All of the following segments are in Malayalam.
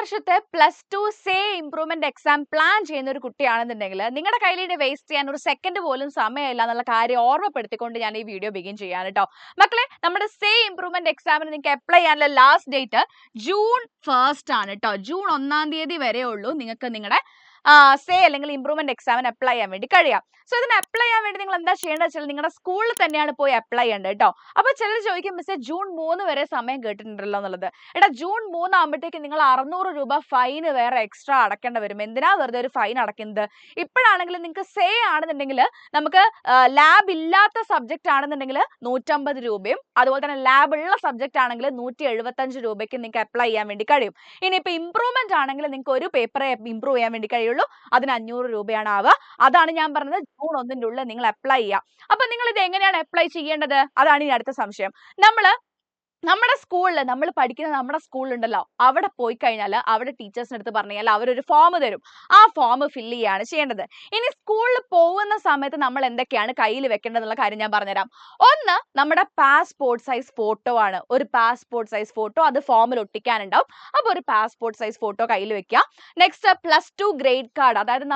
വർഷത്തെ +2 സേ ഇംപ്രൂവ്മെന്റ് എക്സാം പ്ലാൻ ചെയ്യുന്ന ഒരു കുട്ടിയാണെന്നുണ്ടെങ്കിൽ നിങ്ങളുടെ കയ്യിൽ വേസ്റ്റ് ചെയ്യാൻ ഒരു സെക്കൻഡ് പോലും സമയമില്ല എന്നുള്ള കാര്യം ഓർമ്മപ്പെടുത്തിക്കൊണ്ട് ഞാൻ ഈ വീഡിയോ ബിഗിൻ ചെയ്യാൻ കേട്ടോ. മക്കളെ, നമ്മുടെ സേ ഇംപ്രൂവ്മെന്റ് എക്സാമിന് നിങ്ങൾക്ക് അപ്ലൈ ചെയ്യാനുള്ള ലാസ്റ്റ് ഡേറ്റ് ജൂൺ 1 ആണ് കേട്ടോ. ജൂൺ 1 വരെ ഉള്ളൂ നിങ്ങൾക്ക് നിങ്ങളുടെ സേ അല്ലെങ്കിൽ ഇംപ്രൂവ്മെന്റ് എക്സാമിന് അപ്ലൈ ചെയ്യാൻ വേണ്ടി കഴിയാം. സോ ഇതിന് അപ്ലൈ ചെയ്യാൻ വേണ്ടി നിങ്ങൾ എന്താ ചെയ്യേണ്ടത് വെച്ചാൽ നിങ്ങളുടെ സ്കൂളിൽ തന്നെയാണ് പോയി അപ്ലൈ ചെയ്യേണ്ടത് കേട്ടോ. അപ്പോൾ ചിലർ ചോദിക്കും, മിസ്സേ ജൂൺ 3 വരെ സമയം കേട്ടിട്ടുണ്ടല്ലോ എന്നുള്ളത്. എടാ, ജൂൺ 3 ആകുമ്പോഴത്തേക്ക് നിങ്ങൾ 600 രൂപ ഫൈൻ വേറെ എക്സ്ട്രാ അടക്കേണ്ടി വരും. എന്തിനാ വെറുതെ ഒരു ഫൈൻ അടക്കുന്നത്? ഇപ്പോഴാണെങ്കിൽ നിങ്ങൾക്ക് സേ ആണെന്നുണ്ടെങ്കിൽ നമുക്ക് ലാബ് ഇല്ലാത്ത സബ്ജക്റ്റ് ആണെന്നുണ്ടെങ്കിൽ 150 രൂപയും അതുപോലെ തന്നെ ലാബ് ഉള്ള സബ്ജക്റ്റ് ആണെങ്കിൽ 175 രൂപയ്ക്ക് നിങ്ങൾക്ക് അപ്ലൈ ചെയ്യാൻ വേണ്ടി കഴിയും. ഇനിയിപ്പോൾ ഇംപ്രൂവ്മെന്റ് ആണെങ്കിൽ നിങ്ങൾക്ക് ഒരു പേപ്പറെ ഇംപ്രൂവ് ചെയ്യാൻ വേണ്ടി കഴിയുള്ളൂ. അതിന് 500 രൂപയാണ് ആവുക. അതാണ് ഞാൻ പറഞ്ഞത്, ജൂൺ 1 ഉള്ളിൽ നിങ്ങൾ അപ്ലൈ ചെയ്യാം. അപ്പൊ നിങ്ങൾ ഇത് എങ്ങനെയാണ് അപ്ലൈ ചെയ്യേണ്ടത്? അതാണ് ഇനി അടുത്ത സംശയം. നമ്മുടെ സ്കൂളിൽ നമ്മൾ പഠിക്കുന്ന നമ്മുടെ സ്കൂളുണ്ടല്ലോ, അവിടെ പോയി കഴിഞ്ഞാൽ അവിടെ ടീച്ചേഴ്സിന് അടുത്ത് പറഞ്ഞാൽ അവരൊരു ഫോം തരും. ആ ഫോം ഫില്ല് ചെയ്യാണ് ചെയ്യേണ്ടത്. ഇനി സ്കൂളിൽ പോകുന്ന സമയത്ത് നമ്മൾ എന്തൊക്കെയാണ് കയ്യിൽ വെക്കേണ്ടതെന്നുള്ള കാര്യം ഞാൻ പറഞ്ഞുതരാം. ഒന്ന്, നമ്മുടെ പാസ്പോർട്ട് സൈസ് ഫോട്ടോ ആണ്. ഒരു പാസ്പോർട്ട് സൈസ് ഫോട്ടോ അത് ഫോമിൽ ഒട്ടിക്കാനുണ്ടാവും. അപ്പോൾ ഒരു പാസ്പോർട്ട് സൈസ് ഫോട്ടോ കയ്യിൽ വെക്കുക. നെക്സ്റ്റ്, +2 ഗ്രേഡ് കാർഡ്, അതായത്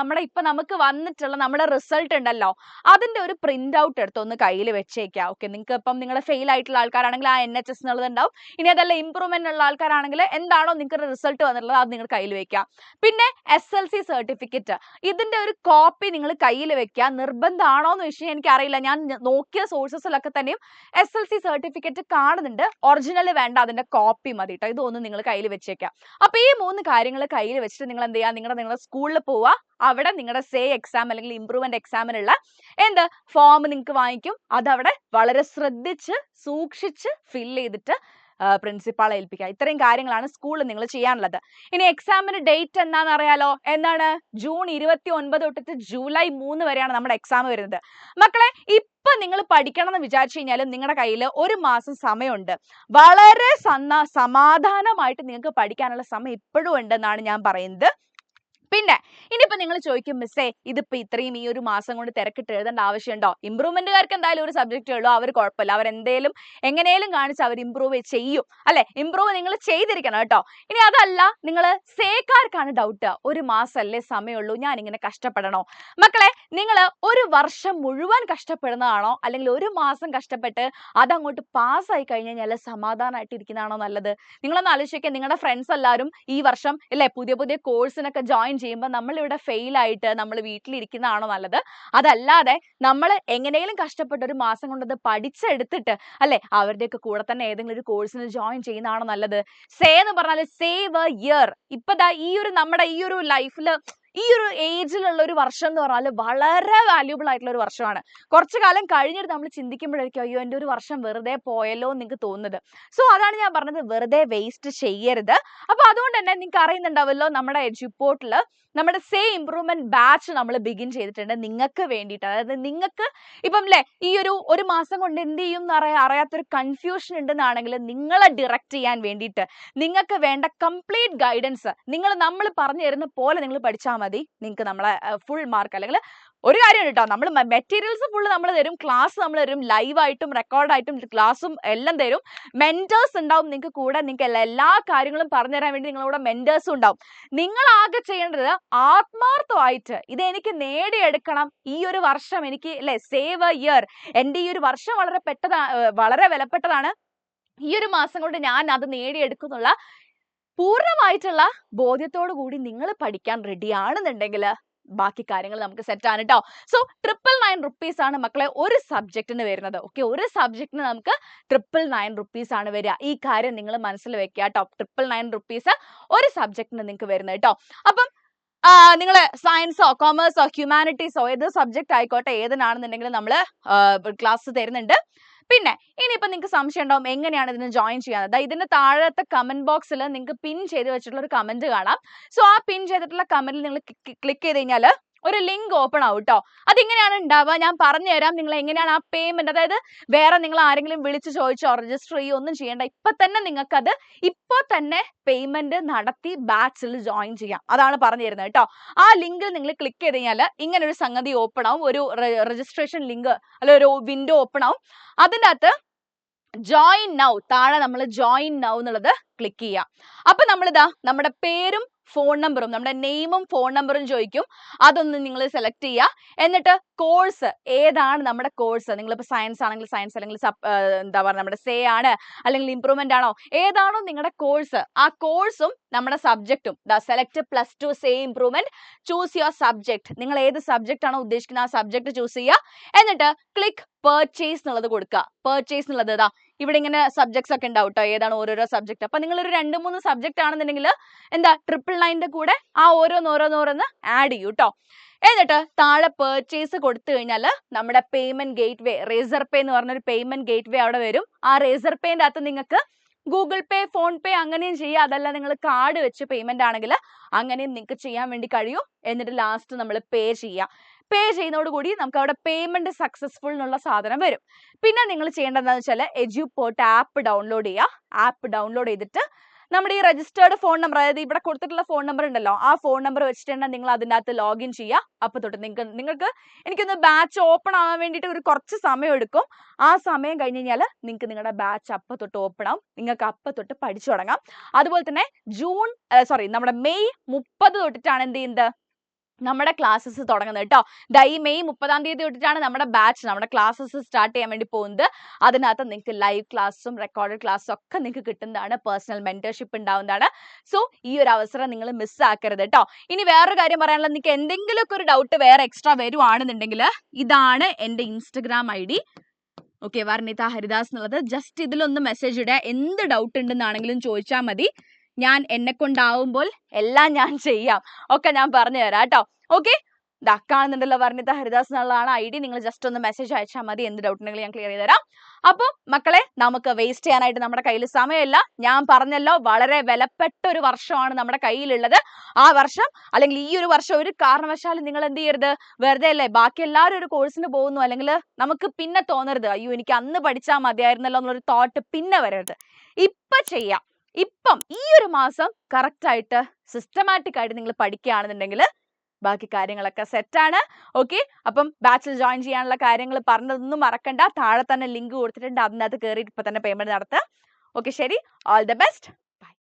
നമുക്ക് വന്നിട്ടുള്ള നമ്മുടെ റിസൾട്ട് ഉണ്ടല്ലോ, അതിന്റെ ഒരു പ്രിന്റ് ഔട്ട് എടുത്ത് ഒന്ന് കയ്യിൽ വെച്ചേക്കുക. ഓക്കെ, നിങ്ങൾക്ക് ഇപ്പം നിങ്ങൾ ഫെയിൽ ആയിട്ടുള്ള ആൾക്കാരാണെങ്കിൽ ആ NHS ഉണ്ടാവും. ഇനി അതല്ല ഇംപ്രൂവ്മെന്റ് ഉള്ള ആൾക്കാരാണെങ്കിൽ എന്താണോ നിങ്ങൾക്ക് റിസൾട്ട് വന്നിട്ടുള്ളത് അത് നിങ്ങൾ കയ്യിൽ വെക്കുക. പിന്നെ SLC സർട്ടിഫിക്കറ്റ്, ഇതിന്റെ ഒരു കോപ്പി നിങ്ങൾ കയ്യിൽ വെക്കുക. നിർബന്ധമാണോ എന്ന് വെച്ചാൽ എനിക്കറിയില്ല, ഞാൻ നോക്കിയ സോഴ്സസിലൊക്കെ തന്നെയും SLC സർട്ടിഫിക്കറ്റ് കാണുന്നുണ്ട്. ഒറിജിനൽ വേണ്ട, അതിന്റെ കോപ്പി മതി കേട്ടോ. ഇതൊന്നും നിങ്ങൾ കയ്യിൽ വെച്ചേക്കുക. അപ്പൊ ഈ 3 കാര്യങ്ങൾ കയ്യിൽ വെച്ചിട്ട് നിങ്ങൾ എന്ത് ചെയ്യുക, നിങ്ങളുടെ സ്കൂളിൽ പോവുക. അവിടെ നിങ്ങളുടെ സേ എക്സാം അല്ലെങ്കിൽ ഇംപ്രൂവ്മെന്റ് എക്സാമിനുള്ള ഫോം നിങ്ങൾക്ക് വാങ്ങിക്കും. അതവിടെ വളരെ ശ്രദ്ധിച്ച് സൂക്ഷിച്ച് ഫില്ല് ചെയ്തിട്ട് പ്രിൻസിപ്പാളെ ഏൽപ്പിക്കുക. ഇത്രയും കാര്യങ്ങളാണ് സ്കൂളിൽ നിങ്ങൾ ചെയ്യാനുള്ളത്. ഇനി എക്സാമിന് ഡേറ്റ് എന്നാന്ന് അറിയാലോ? എന്താണ്? ജൂൺ 29 തൊട്ടിട്ട് ജൂലൈ 3 വരെയാണ് നമ്മുടെ എക്സാം വരുന്നത്. മക്കളെ, ഇപ്പൊ നിങ്ങൾ പഠിക്കണം എന്ന് വിചാരിച്ചു കഴിഞ്ഞാലും നിങ്ങളുടെ കയ്യിൽ ഒരു മാസം സമയമുണ്ട്. വളരെ സമാധാനമായിട്ട് നിങ്ങൾക്ക് പഠിക്കാനുള്ള സമയം ഇപ്പോഴും ഉണ്ടെന്നാണ് ഞാൻ പറയുന്നത്. പിന്നെ ഇനിയിപ്പോ നിങ്ങൾ ചോദിക്കും, മിസ്സേ ഇതിപ്പോ ഇത്രയും ഈ ഒരു മാസം കൊണ്ട് തിരക്കിട്ട് എഴുതേണ്ട ആവശ്യമുണ്ടോ? ഇംപ്രൂവ്മെന്റുകാർക്ക് എന്തായാലും ഒരു സബ്ജക്റ്റേ ഉള്ളൂ, അവർ കുഴപ്പമില്ല, അവർ എങ്ങനെയും കാണിച്ച് അവർ ഇംപ്രൂവ് ചെയ്യും അല്ലെ. ഇംപ്രൂവ് നിങ്ങൾ ചെയ്തിരിക്കണം കേട്ടോ. ഇനി അതല്ല, നിങ്ങൾ സേക്കാർക്കാണ് ഡൗട്ട്, ഒരു മാസമല്ലേ സമയമുള്ളൂ, ഞാൻ ഇങ്ങനെ കഷ്ടപ്പെടണോ? മക്കളെ, നിങ്ങൾ ഒരു വർഷം മുഴുവൻ കഷ്ടപ്പെടുന്നതാണോ അല്ലെങ്കിൽ ഒരു മാസം കഷ്ടപ്പെട്ട് അതങ്ങോട്ട് പാസ്സായി കഴിഞ്ഞാൽ സമാധാനമായിട്ട് ഇരിക്കുന്നതാണോ നല്ലത്? നിങ്ങളൊന്ന് ആലോചിക്കുക. നിങ്ങളുടെ ഫ്രണ്ട്സ് എല്ലാവരും ഈ വർഷം അല്ലെ പുതിയ കോഴ്സിനൊക്കെ ജോയിൻ ചെയ്യുമ്പോൾ നമ്മളിവിടെ ഫെയിൽ ആയിട്ട് നമ്മൾ വീട്ടിലിരിക്കുന്നതാണോ നല്ലത്? അതല്ലാതെ നമ്മൾ എങ്ങനെയും കഷ്ടപ്പെട്ട് ഒരു മാസം കൊണ്ട് അത് പഠിച്ചെടുത്തിട്ട് അല്ലെ അവരുടെയൊക്കെ കൂടെ തന്നെ ഏതെങ്കിലും ഒരു കോഴ്സിന് ജോയിൻ ചെയ്യുന്നതാണോ നല്ലത്? സേ എന്ന് പറഞ്ഞാൽ സേവ് എ ഇയർ. ഇപ്പൊ നമ്മുടെ ഈ ഒരു ലൈഫിൽ ഈ ഒരു ഏജിലുള്ള ഒരു വർഷം എന്ന് പറഞ്ഞാൽ വളരെ വാല്യൂബിൾ ആയിട്ടുള്ള ഒരു വർഷമാണ്. കുറച്ചു കാലം കഴിഞ്ഞിട്ട് നമ്മൾ ചിന്തിക്കുമ്പോഴേക്കും അയ്യോ എൻ്റെ ഒരു വർഷം വെറുതെ പോയല്ലോ എന്ന് നിങ്ങൾക്ക് തോന്നുന്നത്. സോ അതാണ് ഞാൻ പറഞ്ഞത്, വെറുതെ വേസ്റ്റ് ചെയ്യരുത്. അപ്പൊ അതുകൊണ്ട് തന്നെ നിങ്ങൾക്ക് അറിയുന്നുണ്ടാവല്ലോ, നമ്മുടെ എഡ്യൂപോർട്ടിൽ നമ്മുടെ സേ ഇംപ്രൂവ്മെന്റ് ബാച്ച് നമ്മൾ ബിഗിൻ ചെയ്തിട്ടുണ്ട് നിങ്ങൾക്ക് വേണ്ടിയിട്ട്. അതായത് നിങ്ങൾക്ക് ഇപ്പം ഈ ഒരു മാസം കൊണ്ട് എന്ത് ചെയ്യും എന്ന് അറിയാത്തൊരു കൺഫ്യൂഷൻ ഉണ്ടെന്നാണെങ്കിൽ നിങ്ങളെ ഡിറക്റ്റ് ചെയ്യാൻ വേണ്ടിയിട്ട് നിങ്ങൾക്ക് വേണ്ട കംപ്ലീറ്റ് ഗൈഡൻസ് നമ്മൾ പറഞ്ഞു തരുന്ന പോലെ നിങ്ങൾ പഠിച്ചാൽ മതി. നിങ്ങൾക്ക് നമ്മളെ ഫുൾ മാർക്ക് അല്ലെങ്കിൽ ഒരു കാര്യം കേട്ടോ, നമ്മൾ മെറ്റീരിയൽസ് ഫുള്ള് നമ്മൾ തരും, ക്ലാസ് നമ്മൾ തരും, ലൈവായിട്ടും റെക്കോർഡായിട്ടും ക്ലാസ്സും എല്ലാം തരും. മെന്റേഴ്സ് ഉണ്ടാവും നിങ്ങൾക്ക് കൂടെ, നിങ്ങൾക്ക് എല്ലാ കാര്യങ്ങളും പറഞ്ഞു തരാൻ വേണ്ടി നിങ്ങളുടെ മെന്റേഴ്സും ഉണ്ടാവും. നിങ്ങൾ ആകെ ചെയ്യേണ്ടത് ആത്മാർത്ഥമായിട്ട് ഇതെനിക്ക് നേടിയെടുക്കണം, ഈ ഒരു വർഷം എനിക്ക് സേവ് എ ഇയർ, എൻ്റെ ഈ ഒരു വർഷം വളരെ വിലപ്പെട്ടതാണ്, ഈ ഒരു മാസം കൊണ്ട് ഞാൻ അത് നേടിയെടുക്കുന്നുള്ള പൂർണ്ണമായിട്ടുള്ള ബോധ്യത്തോടു കൂടി നിങ്ങൾ പഠിക്കാൻ റെഡി ആണെന്നുണ്ടെങ്കിൽ ബാക്കി കാര്യങ്ങൾ നമുക്ക് സെറ്റ് ആണ് കേട്ടോ. സോ 999 rupees ആണ് മക്കളെ ഒരു സബ്ജക്റ്റിന് വരുന്നത്. ഓക്കെ, ഒരു സബ്ജക്റ്റിന് നമുക്ക് 999 rupees ആണ് വരിക. ഈ കാര്യം നിങ്ങൾ മനസ്സിൽ വെക്കുക കേട്ടോ. 999 rupees ഒരു സബ്ജക്റ്റിന് നിങ്ങൾക്ക് വരുന്നത് കേട്ടോ. അപ്പം നിങ്ങൾ സയൻസോ കൊമേഴ്സോ ഹ്യൂമാനിറ്റീസോ ഏത് സബ്ജക്റ്റ് ആയിക്കോട്ടെ, ഏതിനാണെന്നുണ്ടെങ്കിലും നമ്മൾ ക്ലാസ് തരുന്നുണ്ട്. പിന്നെ ഇനിയിപ്പോൾ നിങ്ങൾക്ക് സംശയം ഉണ്ടാവും എങ്ങനെയാണ് ഇതിന് ജോയിൻ ചെയ്യാൻ. ഇതിന്റെ താഴത്തെ കമന്റ് ബോക്സിൽ നിങ്ങൾക്ക് പിൻ ചെയ്ത് വെച്ചിട്ടുള്ള ഒരു കമന്റ് കാണാം. സോ ആ പിൻ ചെയ്തിട്ടുള്ള കമന്റിൽ നിങ്ങൾ ക്ലിക്ക് ചെയ്ത് കഴിഞ്ഞാൽ ഒരു ലിങ്ക് ഓപ്പൺ ആവും കേട്ടോ. അതെങ്ങനെയാണ് ഉണ്ടാവുക ഞാൻ പറഞ്ഞു തരാം. നിങ്ങൾ എങ്ങനെയാണ് ആ പേയ്മെന്റ്, അതായത് വേറെ നിങ്ങൾ ആരെങ്കിലും വിളിച്ച് ചോദിച്ചോ രജിസ്റ്റർ ചെയ്യോ ഒന്നും ചെയ്യേണ്ട, ഇപ്പൊ തന്നെ നിങ്ങൾക്കത് ഇപ്പോൾ തന്നെ പേയ്മെന്റ് നടത്തി ബാച്ചിൽ ജോയിൻ ചെയ്യാം. അതാണ് പറഞ്ഞു തരുന്നത് കേട്ടോ. ആ ലിങ്കിൽ നിങ്ങൾ ക്ലിക്ക് ചെയ്ത് കഴിഞ്ഞാൽ ഇങ്ങനെ ഒരു സംഗതി ഓപ്പൺ ആവും, ഒരു രജിസ്ട്രേഷൻ ലിങ്ക് അല്ലെ ഒരു വിൻഡോ ഓപ്പൺ ആവും. അതിൻ്റെ അകത്ത് ജോയിൻ നൗ, താഴെ നമ്മൾ ജോയിൻ നൗ എന്നുള്ളത് ക്ലിക്ക് ചെയ്യാം. അപ്പൊ നമ്മളിതാ നമ്മുടെ പേരും ഫോൺ നമ്പറും, നമ്മുടെ നെയിമും ഫോൺ നമ്പറും ചോദിക്കും. അതൊന്ന് നിങ്ങൾ സെലക്ട് ചെയ്യുക. എന്നിട്ട് കോഴ്സ് ഏതാണ് നമ്മുടെ കോഴ്സ്, നിങ്ങളിപ്പോൾ സയൻസ് ആണെങ്കിൽ സയൻസ്, അല്ലെങ്കിൽ എന്താ പറയുക നമ്മുടെ സേ ആണ്, അല്ലെങ്കിൽ ഇംപ്രൂവ്മെന്റ് ആണോ, ഏതാണോ നിങ്ങളുടെ കോഴ്സ്, ആ കോഴ്സും നമ്മുടെ സബ്ജക്റ്റും select +2 say improvement, choose your subject. നിങ്ങൾ ഏത് സബ്ജക്റ്റ് ആണോ ഉദ്ദേശിക്കുന്നത് ആ സബ്ജക്ട് ചൂസ് ചെയ്യുക. എന്നിട്ട് ക്ലിക്ക് പർച്ചേസ് എന്നുള്ളത് കൊടുക്കുക. പർച്ചേസ് എന്നുള്ളത് ഇതാ ഇവിടെ ഇങ്ങനെ സബ്ജക്ട്സ് ഒക്കെ ഉണ്ടാവും കേട്ടോ, ഏതാണ് ഓരോരോ സബ്ജക്ട്. അപ്പൊ നിങ്ങൾ ഒരു 2-3 സബ്ജക്ട് ആണെന്നുണ്ടെങ്കിൽ എന്താ 999 കൂടെ ആ ഓരോന്നോരോന്നോരോന്ന് ആഡ് ചെയ്യൂ കേട്ടോ. എന്നിട്ട് താഴെ പർച്ചേസ് കൊടുത്തു കഴിഞ്ഞാൽ നമ്മുടെ പേയ്മെന്റ് ഗേറ്റ് വേ, റേസർ പേ എന്ന് പറഞ്ഞൊരു പേയ്മെന്റ് ഗേറ്റ് വേ അവിടെ വരും. ആ റേസർ പേന്റെ അകത്ത് നിങ്ങൾക്ക് ഗൂഗിൾ പേ, ഫോൺ പേ അങ്ങനെയും ചെയ്യാം. അതല്ല നിങ്ങൾ കാർഡ് വെച്ച് പേയ്മെന്റ് ആണെങ്കിൽ അങ്ങനെയും നിങ്ങൾക്ക് ചെയ്യാൻ വേണ്ടി കഴിയും. എന്നിട്ട് ലാസ്റ്റ് നമ്മൾ പേ ചെയ്യാം. പേ ചെയ്യുന്നതോടുകൂടി നമുക്ക് അവിടെ പേയ്മെന്റ് സക്സസ്ഫുൾ എന്നുള്ള സാധനം വരും. പിന്നെ നിങ്ങൾ ചെയ്യേണ്ടത് എന്താണെന്ന് വെച്ചാൽ എഡ്യൂപോർട്ട് ആപ്പ് ഡൗൺലോഡ് ചെയ്യുക. ആപ്പ് ഡൗൺലോഡ് ചെയ്തിട്ട് നമ്മുടെ ഈ രജിസ്റ്റേർഡ് ഫോൺ നമ്പർ, അതായത് ഇവിടെ കൊടുത്തിട്ടുള്ള ഫോൺ നമ്പർ ഉണ്ടല്ലോ, ആ ഫോൺ നമ്പർ വെച്ചിട്ടുണ്ടെങ്കിൽ നിങ്ങൾ അതിൻ്റെ അകത്ത് ലോഗിൻ ചെയ്യുക. അപ്പോൾ തൊട്ട് നിങ്ങൾക്ക് എനിക്കൊന്ന് ബാച്ച് ഓപ്പൺ ആവാൻ വേണ്ടിയിട്ട് ഒരു കുറച്ച് സമയം എടുക്കും. ആ സമയം കഴിഞ്ഞ് കഴിഞ്ഞാൽ നിങ്ങൾക്ക് നിങ്ങളുടെ ബാച്ച് അപ്പം തൊട്ട് ഓപ്പൺ ആവും. നിങ്ങൾക്ക് അപ്പം തൊട്ട് പഠിച്ചു തുടങ്ങാം. അതുപോലെ തന്നെ നമ്മുടെ മെയ് 30 തൊട്ടിട്ടാണ് എന്ത് ചെയ്യുന്നത്, നമ്മുടെ ക്ലാസ്സസ് തുടങ്ങുന്നത് കേട്ടോ. ഈ മെയ് 30-ാം തീയതി തൊട്ടിട്ടാണ് നമ്മുടെ ബാച്ച്, നമ്മുടെ ക്ലാസ്സസ് സ്റ്റാർട്ട് ചെയ്യാൻ വേണ്ടി പോകുന്നത്. അതിനകത്ത് നിങ്ങൾക്ക് ലൈവ് ക്ലാസ്സും റെക്കോർഡഡ് ക്ലാസ്സും ഒക്കെ നിങ്ങൾക്ക് കിട്ടുന്നതാണ്. പേഴ്സണൽ മെന്റർഷിപ്പ് ഉണ്ടാവുന്നതാണ്. സോ ഈ ഒരു അവസരം നിങ്ങൾ മിസ്സാക്കരുത് കേട്ടോ. ഇനി വേറൊരു കാര്യം പറയാനുള്ളത്, നിങ്ങൾക്ക് എന്തെങ്കിലുമൊക്കെ ഒരു ഡൗട്ട് വേറെ എക്സ്ട്രാ വരുവാണെന്നുണ്ടെങ്കിൽ ഇതാണ് എൻ്റെ ഇൻസ്റ്റഗ്രാം ID. ഓക്കെ, വർണിത ഹരിദാസ് എന്നുള്ളത്. ജസ്റ്റ് ഇതിലൊന്ന് മെസ്സേജ് ഇടുക. എന്ത് ഡൗട്ട് ഉണ്ടെന്നാണെങ്കിലും ചോദിച്ചാൽ മതി. ഞാൻ എന്നെ കൊണ്ടാവുമ്പോൾ എല്ലാം ഞാൻ ചെയ്യാം, ഒക്കെ ഞാൻ പറഞ്ഞു തരാം കേട്ടോ. ഓക്കെ, കാണുന്നുണ്ടല്ലോ വർണിത ഹരിദാസ് എന്നുള്ളതാണ് ID. നിങ്ങൾ ജസ്റ്റ് ഒന്ന് മെസ്സേജ് അയച്ചാൽ മതി. എന്ത് ഡൗട്ട് ഉണ്ടെങ്കിലും ഞാൻ ക്ലിയർ ചെയ്ത് തരാം. അപ്പോൾ മക്കളെ, നമുക്ക് വേസ്റ്റ് ചെയ്യാനായിട്ട് നമ്മുടെ കയ്യിൽ സമയമില്ല. ഞാൻ പറഞ്ഞല്ലോ, വളരെ വിലപ്പെട്ട ഒരു വർഷമാണ് നമ്മുടെ കയ്യിലുള്ളത്. ആ വർഷം, അല്ലെങ്കിൽ ഈ ഒരു വർഷം ഒരു കാരണവശാലും നിങ്ങൾ എന്ത് ചെയ്യരുത്, വെറുതെ അല്ലേ ബാക്കി എല്ലാവരും ഒരു കോഴ്സിന് പോകുന്നു, അല്ലെങ്കിൽ നമുക്ക് പിന്നെ തോന്നരുത് അയ്യോ എനിക്ക് അന്ന് പഠിച്ചാൽ മതിയായിരുന്നല്ലോ എന്നുള്ളൊരു തോട്ട് പിന്നെ വരരുത്. ഇപ്പൊ ചെയ്യാം. ഇപ്പം ഈ ഒരു മാസം കറക്റ്റ് ആയിട്ട് സിസ്റ്റമാറ്റിക് ആയിട്ട് നിങ്ങൾ പഠിക്കുകയാണെന്നുണ്ടെങ്കിൽ ബാക്കി കാര്യങ്ങളൊക്കെ സെറ്റാണ്. ഓക്കെ, അപ്പം ബാച്ചിൽ ജോയിൻ ചെയ്യാനുള്ള കാര്യങ്ങൾ പറഞ്ഞതൊന്നും മറക്കണ്ട. താഴെ തന്നെ ലിങ്ക് കൊടുത്തിട്ടുണ്ട്, അതിനകത്ത് കയറി ഇപ്പൊ തന്നെ പേയ്മെന്റ് നടത്തുക. ഓക്കെ, ശരി, ഓൾ ദ ബെസ്റ്റ്.